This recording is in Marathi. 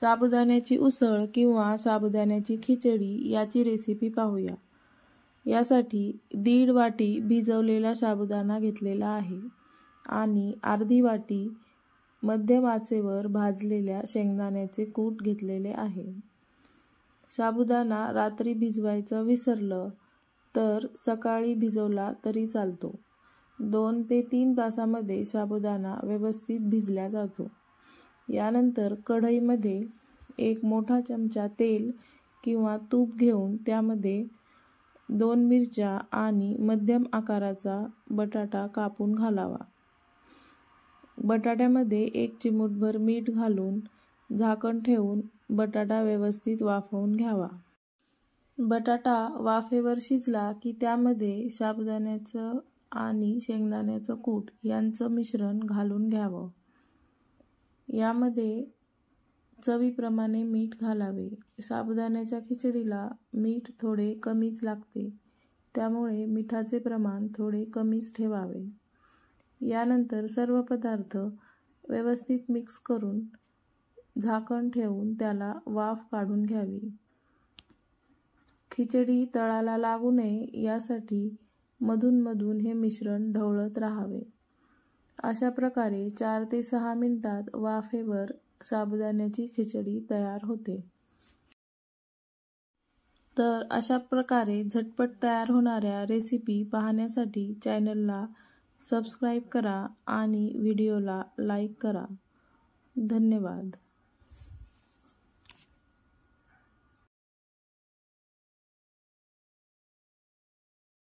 साबुदाण्याची उसळ किंवा साबुदाण्याची खिचडी याची रेसिपी पाहूया। यासाठी 1.5 वाटी भिजवलेला साबुदाणा घेतलेला आहे आणि अर्धी वाटी मध्यम आचेवर भाजलेल्या शेंगदाण्याचे कूट घेतलेले आहे। साबुदाणा रात्री भिजवायचं विसरलं तर सकाळी भिजवला तरी चालतो। 2 ते 3 तासामध्ये साबुदाणा व्यवस्थित भिजला जातो। यानंतर कढईमध्ये 1 मोठा चमचा तेल किंवा तूप घेऊन त्यामध्ये 2 मिरच्या आणि मध्यम आकाराचा बटाटा कापून घालावा। बटाट्यामध्ये 1 चिमूटभर मीठ घालून झाकण ठेवून बटाटा व्यवस्थित वाफवून घ्यावा। बटाटा वाफेवर शिजला की त्यामध्ये साबुदाण्याचं आणि शेंगदाण्याचं कूट यांचं मिश्रण घालून घ्यावं। यामध्ये चवीप्रमाणे मीठ घालावे। साबुदाण्याच्या खिचडीला मीठ थोडे कमीच लागते, त्यामुळे मिठाचे प्रमाण थोडे कमीच ठेवावे। यानंतर सर्व पदार्थ व्यवस्थित मिक्स करून झाकण ठेवून त्याला वाफ काढून घ्यावी। खिचडी तळाला लागू नये यासाठी मधून हे मिश्रण ढवळत राहावे। अशा प्रकारे 4 ते 6 मिनिटात वाफेवर साबुदाण्याची खिचडी तयार होते। तर अशा प्रकारे झटपट तयार होणाऱ्या रेसिपी पाहण्यासाठी चॅनलला सबस्क्राईब करा आणि व्हिडिओला लाईक करा। धन्यवाद।